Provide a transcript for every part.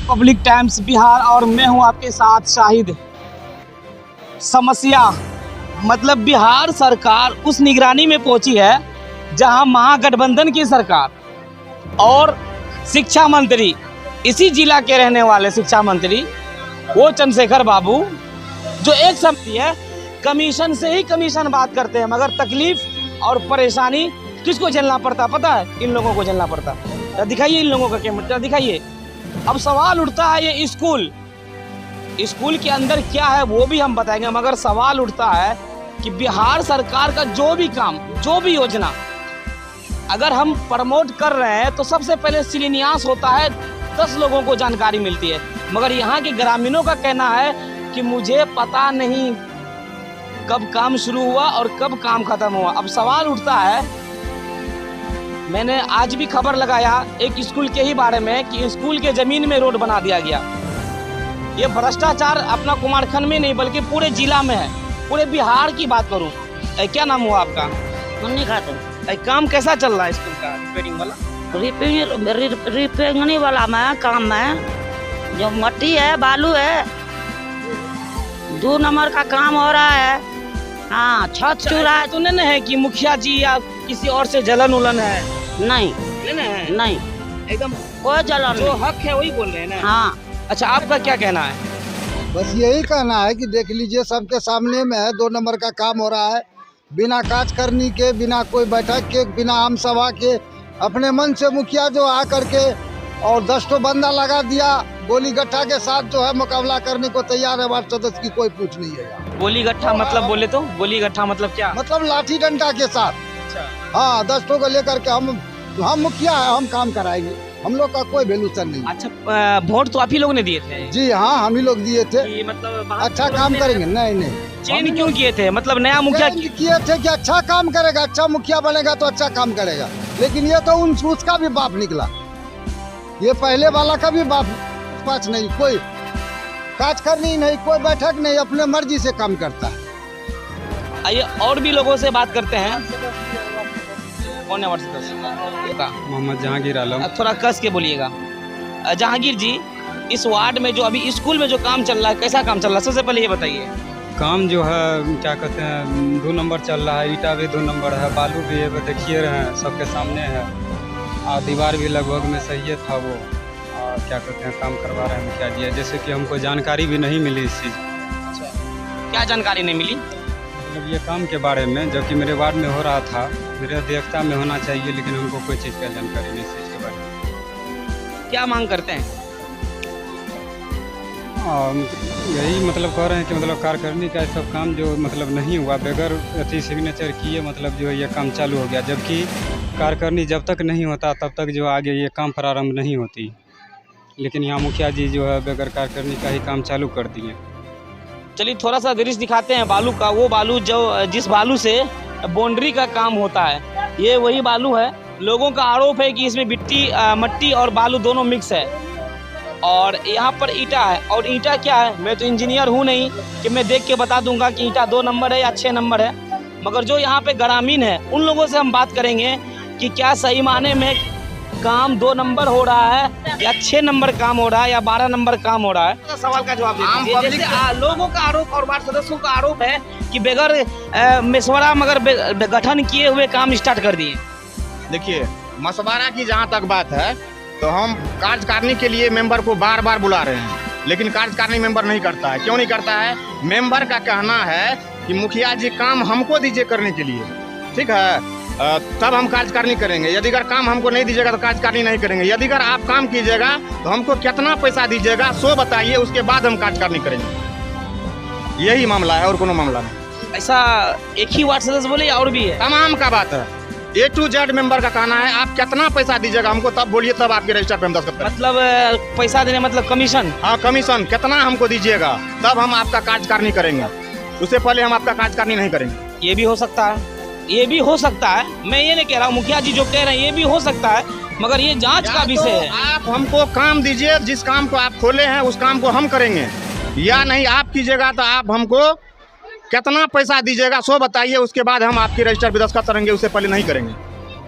Public times Bihar और मैं हूं आपके साथ शाहिद। समस्या मतलब बिहार सरकार उस निगरानी में पहुंची है जहां महागठबंधन की सरकार और शिक्षा मंत्री, इसी जिला के रहने वाले शिक्षा मंत्री वो चंद्रशेखर बाबू, जो एक समिति है, कमीशन से ही कमीशन बात करते हैं, मगर तकलीफ और परेशानी किसको झेलना पड़ता पता है? इन लोगों को झेलना पड़ता। दिखाइए इन लोगों का कैमरा दिखाइए। अब सवाल उठता है ये स्कूल के अंदर क्या है वो भी हम बताएंगे, मगर सवाल उठता है कि बिहार सरकार का जो भी काम, जो भी योजना अगर हम प्रमोट कर रहे हैं तो सबसे पहले शिलान्यास होता है, 10 लोगों को जानकारी मिलती है, मगर यहाँ के ग्रामीणों का कहना है कि मुझे पता नहीं कब काम शुरू हुआ और कब काम खत्म हुआ। अब सवाल उठता है, मैंने आज भी खबर लगाया एक स्कूल के ही बारे में कि स्कूल के जमीन में रोड बना दिया गया। ये भ्रष्टाचार अपना कुमारखंड में नहीं बल्कि पूरे जिला में है, पूरे बिहार की बात करूं। क्या नाम हुआ आपका? मुन्नी खातून। काम कैसा चल रहा है स्कूल का रिपेयरिंग वाला? रिपेयरिंग वाला में काम में जो मट्टी है, बालू है, 2 नंबर का काम हो रहा है। हाँ, छत चूरा है। तो नहीं है कि मुखिया जी या किसी और से जलन उलन है? नहीं नहीं, एकदम कोई जलन जो नहीं। हक है वही बोल रहे हैं ना? हाँ, अच्छा, आपका क्या कहना है? बस यही कहना है कि देख लीजिए, सबके सामने में है, 2 नंबर का काम हो रहा है, बिना काज करने के, बिना कोई बैठक के, बिना आम सभा के, अपने मन से मुखिया जो आ करके और 10 तो बंदा लगा दिया, गोली गट्ठा के साथ जो है मुकाबला करने को तैयार है। वार्ड सदस्य की कोई पूछ नहीं है। गोली गट्ठा मतलब बोले तो? गोली गट्ठा मतलब क्या? मतलब लाठी डंडा के साथ। अच्छा, हाँ, 10 को लेकर के हम मुखिया है, हम काम कराएंगे, हम लोग का कोई वैल्यूशन नहीं। अच्छा, वोट तो आप ही लोगों ने दिए थे? जी हाँ, हम ही लोग दिए थे। कि मतलब अच्छा काम करेंगे? नहीं, चेंज क्यों किए थे? मतलब नया मुखिया चेंज किए थे कि अच्छा काम करेगा, अच्छा मुखिया बनेगा तो अच्छा काम करेगा, लेकिन ये तो उसका भी बाप निकला, ये पहले वाला का भी बाप पास नहीं, कोई काज करनी नहीं, कोई बैठक नहीं, अपने मर्जी से काम करता है। आइए और भी लोगों से बात करते हैं। कौन है व्हाट्सएप? मोहम्मद जहांगीर आलम। थोड़ा कस के बोलिएगा। जहांगीर जी, इस वार्ड में जो अभी स्कूल में जो काम चल रहा है, कैसा काम चल रहा है? सबसे पहले ये बताइए। काम जो है क्या कहते हैं, 2 नंबर चल रहा है, ईटा भी 2 नंबर है, बालू भी है, देखिए रहे हैं, सबके सामने है, और दीवार भी लगभग में सही था वो। और क्या कहते हैं, काम करवा रहे हैं मुखिया जी, जैसे कि हमको जानकारी भी नहीं मिली इस चीज़। अच्छा, क्या जानकारी नहीं मिली? मतलब ये काम के बारे में, जबकि मेरे वार्ड में हो रहा था, मेरे अध्यक्षता में होना चाहिए, लेकिन हमको कोई चीज़ का जानकारी नहीं इस चीज़ के बारे में। क्या मांग करते हैं? यही मतलब कह रहे हैं कि मतलब कार्यकारिणी का सब काम जो मतलब नहीं हुआ, बगैर अति सिग्नेचर किए मतलब जो ये काम चालू हो गया, जबकि कार्यकारिणी जब तक नहीं होता तब तक जो आगे ये काम प्रारंभ नहीं होती, लेकिन यहाँ मुखिया जी जो है बगैर कार्यकारिणी का ही काम चालू कर दिए। चलिए थोड़ा सा दृश्य दिखाते हैं बालू का। वो बालू जो जिस बालू से बाउंड्री का काम होता है, ये वही बालू है। लोगों का आरोप है कि इसमें मट्टी और बालू दोनों मिक्स है, और यहाँ पर ईटा है। और ईटा क्या है, मैं तो इंजीनियर हूँ नहीं कि मैं देख के बता दूंगा कि ईटा 2 नंबर है या 6 नंबर है, मगर जो यहाँ पे ग्रामीण है उन लोगों से हम बात करेंगे कि क्या सही माने में काम 2 नंबर हो रहा है या 6 नंबर काम हो रहा है या 12 नंबर काम हो रहा है। सवाल का जवाब दीजिए। जैसे लोगों का आरोप और वार्ड सदस्यों का आरोप है कि बगैर मशवरा मगर गठन किए हुए काम स्टार्ट कर दिए। देखिए, मशवरा की जहाँ तक बात है तो हम कार्यकारिणी के लिए मेंबर को बार बार बुला रहे हैं, लेकिन कार्यकारिणी मेंबर नहीं करता है। क्यों नहीं करता है? मेंबर का कहना है कि मुखिया जी काम हमको दीजिए करने के लिए, ठीक है, तब हम कार्यकारिणी करेंगे। यदि अगर काम हमको नहीं दीजिएगा तो कार्यकारिणी नहीं करेंगे। यदि अगर आप काम कीजिएगा तो हमको कितना पैसा दीजिएगा सो बताइए, उसके बाद हम कार्यकारिणी करेंगे। यही मामला है और कोनो मामला नहीं। ऐसा एक ही वार्ड सदस्य बोले या और भी है? तमाम का बात है। A to Z मेंबर का कहना है आप कितना पैसा दीजिएगा हमको, तब बोलिए, तब आपके रजिस्टर पे हम दस्तखत करेंगे। मतलब पैसा देने मतलब कमीशन? हाँ, कमीशन कितना हमको दीजिएगा तब हम आपका कार्यकारिणी करेंगे, उससे पहले हम आपका कार्यकारिणी नहीं करेंगे। ये भी हो सकता है, ये भी हो सकता है। मैं ये नहीं कह रहा हूँ, मुखिया जी जो कह रहे हैं ये भी हो सकता है, मगर ये जांच का विषय है। आप हमको काम दीजिए, जिस काम को आप खोले हैं उस काम को हम करेंगे, या नहीं आप कीजिएगा तो आप हमको कितना पैसा दीजिएगा सो बताइए, उसके बाद हम आपकी रजिस्टर पे दस्तखत करेंगे, उससे पहले नहीं करेंगे।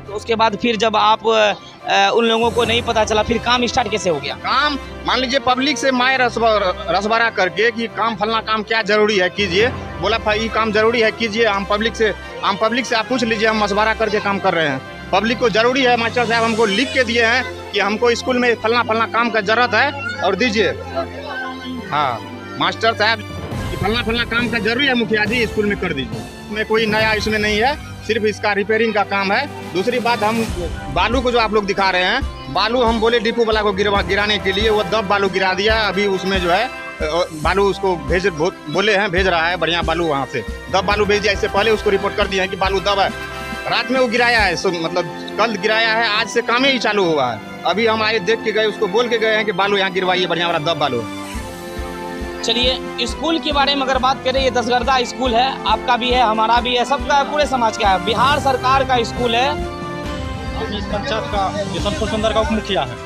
तो उसके बाद फिर जब आप उन लोगों को नहीं पता चला, फिर काम स्टार्ट कैसे हो गया? काम मान लीजिए पब्लिक से माए रसबरा करके कि काम फलना काम क्या जरूरी है कीजिए, बोला भाई ये काम जरूरी है कीजिए। हम पब्लिक से आप पूछ लीजिए, हम मशवरा करके काम कर रहे हैं। पब्लिक को जरूरी है, मास्टर साहब हमको लिख के दिए हैं कि हमको स्कूल में फलना काम का जरूरत है और दीजिए। हाँ मास्टर साहब कि फलना काम का जरूरी है, मुखिया जी स्कूल में कर दीजिए। इसमें कोई नया इसमें नहीं है, सिर्फ इसका रिपेयरिंग का काम है। दूसरी बात, हम बालू को जो आप लोग दिखा रहे हैं, बालू हम बोले डिपो वाला को गिराने के लिए, वो दब बालू गिरा दिया। अभी उसमें जो है बालू उसको बोले हैं भेज रहा है बढ़िया बालू, वहाँ से दब बालू भेज दिया। इससे पहले उसको रिपोर्ट कर दिया है कि बालू दब है। रात में वो गिराया है, मतलब कल गिराया है, आज से काम ही चालू हुआ है। अभी हम आए देख के गए, उसको बोल के गए हैं कि बालू यहाँ गिरवाइए बढ़िया वाला दब बालू। चलिए स्कूल के बारे में अगर बात करें, ये दसगर्दा स्कूल है, आपका भी है, हमारा भी है, सबका पूरे समाज का है, बिहार सरकार का स्कूल है। इस पंचायत का बिशनपुर सुंदर का उप मुखिया है,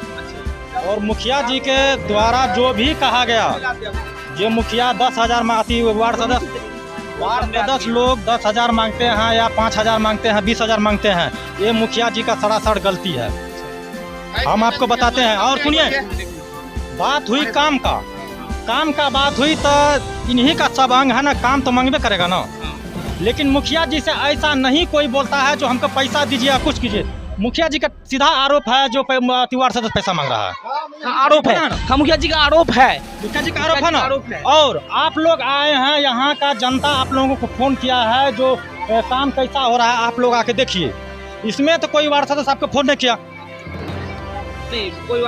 और मुखिया जी के द्वारा जो भी कहा गया, जो मुखिया 10,000 वार्ड सदस्य, वार्ड सदस्य लोग 10,000 मांगते हैं या 5,000 मांगते हैं, 20,000 मांगते हैं, ये मुखिया जी का सरासर गलती है। हम आपको बताते हैं। और सुनिए, बात हुई काम का बात हुई तो इन्हीं का सब अंग है ना, काम तो मांगबे करेगा ना। लेकिन मुखिया जी से ऐसा नहीं कोई बोलता है जो हमको पैसा दीजिए या कुछ कीजिए। मुखिया जी का सीधा आरोप है जो वार्ड सदस्य पैसा मांग रहा है। आरोप है, हाँ, मुखिया जी का आरोप है, मुखिया जी का आरोप है ना। और आप लोग आए हैं, यहाँ का जनता आप लोगों को फोन किया है, जो काम कैसा हो रहा है आप लोग आके देखिए। इसमें तो कोई वार्ड सदस्य आपको फोन नहीं किया, कोई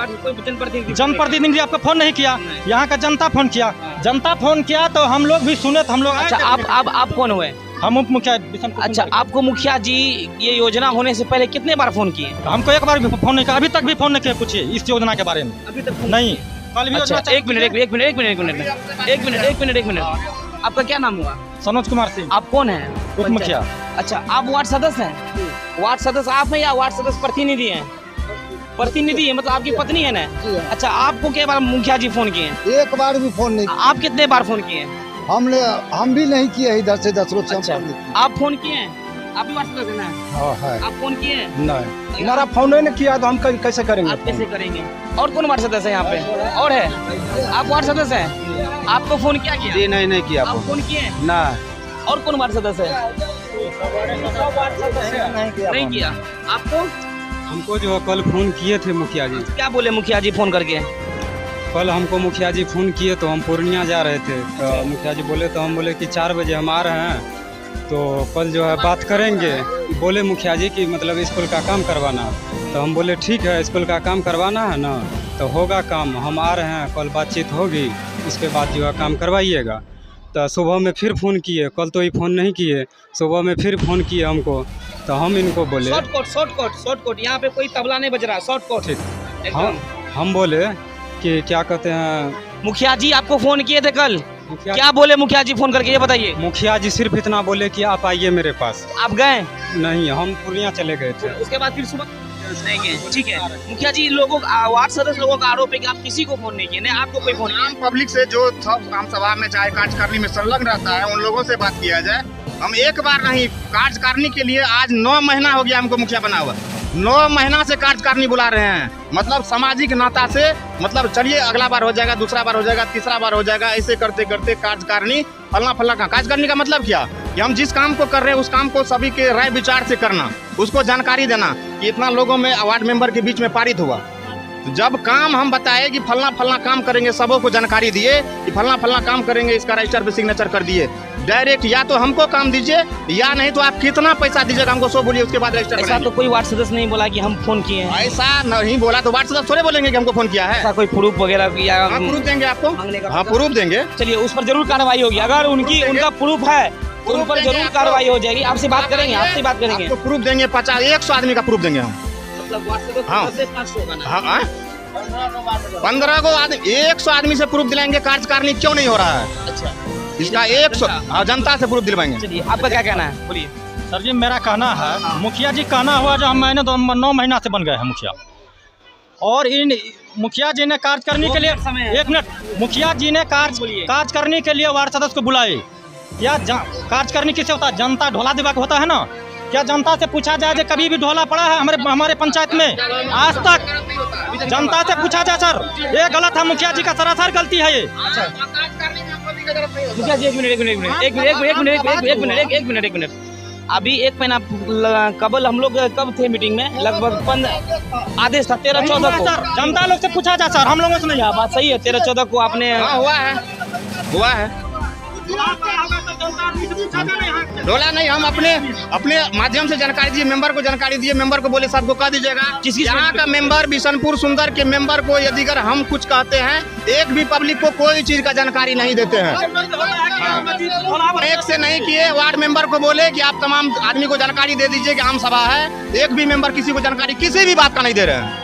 जनप्रतिनिधि आपको फोन नहीं किया, यहाँ का जनता फोन किया। जनता फोन किया तो हम लोग भी सुने, तो हम लोग। अच्छा, आप कौन हुए? हम उप मुखिया। अच्छा, आपको मुखिया जी ये योजना होने से पहले कितने बार फोन किए? हमको एक बार भी फोन नहीं किया, अभी तक भी फोन नहीं किया। पूछिए इस योजना के बारे में। अभी तक नहीं, कल भी। अच्छा, एक मिनट, आपका क्या नाम हुआ? सनोज कुमार सिंह। आप कौन है? उप मुखिया। अच्छा, आप वार्ड सदस्य हैं? वार्ड सदस्य आप हैं या वार्ड सदस्य प्रतिनिधि हैं? प्रतिनिधि है, मतलब आपकी पत्नी है ना? अच्छा, आपको क्या बार मुखिया जी फोन किए? एक बार भी फोन नहीं। आप कितने बार फोन किए? हम भी नहीं किए, इधर से 10 रोज। अच्छा, आप फोन किए हैं? आप भी वार्ड सदस्य हैं ना? हाँ है। आप फोन किए हैं? नहीं, हमारा फोन नहीं किया तो हम कैसे करेंगे? आप कैसे करेंगे? और कौन वार्ड सदस्य है यहाँ पे? और है? आप वार्ड सदस्य हैं? आपको फोन क्या किया? जी नहीं किया। आप फोन किए? ना। और कौन वार्ड सदस्य है? नहीं किया। आपको? हमको जो कल फ़ोन किए थे मुखिया जी। क्या बोले मुखिया जी फोन करके? कल हमको मुखिया जी फ़ोन किए तो हम पूर्णिया जा रहे थे, तो मुखिया जी बोले, तो हम बोले कि 4 बजे हम आ रहे हैं, तो कल जो है बात करेंगे। बोले मुखिया जी कि मतलब स्कूल का काम करवाना, तो हम बोले ठीक है, स्कूल का काम करवाना है ना, तो होगा काम, हम आ रहे हैं, कल बातचीत होगी, उसके बाद जो है काम करवाइएगा। तो सुबह में फिर फ़ोन किए, कल तो ये फ़ोन नहीं किए, सुबह में फिर फ़ोन किए हमको, तो हम इनको बोले शॉर्टकट, यहाँ पे कोई तबला नहीं बज रहा, शॉर्टकट। ठीक, हम बोले कि क्या कहते हैं, मुखिया जी आपको फोन किए थे कल, क्या बोले मुखिया जी फोन करके, ये बताइए। मुखिया जी सिर्फ इतना बोले कि आप आइए मेरे पास। आप गए? नहीं, हम पूर्णिया चले गए थे। उसके बाद फिर सुबह नहीं गए? ठीक है मुखिया जी, लोगों वार्ड सदस्य लोगों का आरोप है कि आप किसी को फोन नहीं किए, नहीं आपको कोई फोन आम पब्लिक से जो आम सभा में चाहे कार्यकारिणी में संलग्न रहता है, उन लोगों से बात किया जाए। हम एक बार नहीं, कार्यकारिणी के लिए आज 9 महीना हो गया हमको मुखिया बना हुआ, 9 महीना से कार्यकारिणी बुला रहे हैं। मतलब सामाजिक नाता से, मतलब चलिए अगला बार हो जाएगा, दूसरा बार हो जाएगा, तीसरा बार हो जाएगा, ऐसे करते करते कार्यकारिणी फलना का। कार्यकारिणी का मतलब क्या कि हम जिस काम को कर रहे हैं उस काम को सभी के राय विचार से करना, उसको जानकारी देना कि इतना लोगों में वार्ड मेंबर के बीच में पारित हुआ। तो जब काम हम बताए कि फलना काम करेंगे, सबों को जानकारी दिए कि फलना काम करेंगे, इसका रजिस्टर पे सिग्नेचर कर दिए। डायरेक्ट या तो हमको काम दीजिए या नहीं तो आप कितना पैसा दीजिएगा हमको सो बोलिए, उसके बाद रजिस्टर। ऐसा तो कोई वार्ड सदस्य नहीं बोला कि हम फोन किए हैं। ऐसा नहीं बोला तो वार्ड सदस्य थोड़े बोलेंगे कि हमको फोन किया है। ऐसा कोई प्रूफ वगैरह या प्रूफ देंगे आपको? हाँ, प्रूफ देंगे। चलिए उस पर जरूर कार्रवाई होगी, अगर उनका प्रूफ है तो उन पर जरूर कार्रवाई हो जाएगी। आपसे बात करेंगे, आपसे बात करेंगे। तो प्रूफ देंगे, 50-100 आदमी का प्रूफ देंगे हम। मतलब वार्ड सदस्य हाँ। 500 होगा ना? हाँ, 15 को आदमी, 100 आदमी से प्रूफ दिलाएंगे, कार्यकारिणी क्यों नहीं हो रहा है? अच्छा, इसका 100 जनता से प्रूफ दिलवाएंगे। चलिए आपका क्या कहना है, बोलिए। सर जी, मेरा कहना है, मुखिया जी कहना हुआ जो हम मैंने 9 महीना से बन गए हैं मुखिया, और इन मुखिया जी ने कार्य करने के लिए, 1 मिनट, मुखिया जी ने कार्य करने के लिए वार्ड सदस्य को बुलाए। या कार्य करने किसे होता है? जनता ढोला देवा का होता है ना, क्या जनता से पूछा जाए जो कभी भी ढोला पड़ा है हमारे पंचायत में? आज तक जनता से पूछा जाए सर, ये गलत है, मुखिया जी का सरासर गलती है ये। मुखिया जी एक मिनट अभी एक महीना कबल हम लोग कब थे मीटिंग में? लगभग आदेश था 13-14 को। सर जनता लोग से पूछा जाए सर, हम लोगों से नहीं। क्या बात सही है, 13-14 को आपने हाँ हुआ है ढोला नहीं, हम अपने माध्यम से जानकारी दिए, मेंबर को जानकारी दिए, मेंबर को बोले सबको कह दीजिएगा। यहाँ का मेंबर बिशनपुर सुंदर के मेंबर को यदि अगर हम कुछ कहते हैं, एक भी पब्लिक को कोई चीज का जानकारी नहीं देते हैं। एक से नहीं किए, वार्ड मेंबर को बोले कि आप तमाम आदमी को जानकारी दे दीजिए कि आम सभा है, एक भी मेंबर किसी को जानकारी किसी भी बात का नहीं दे रहे हैं।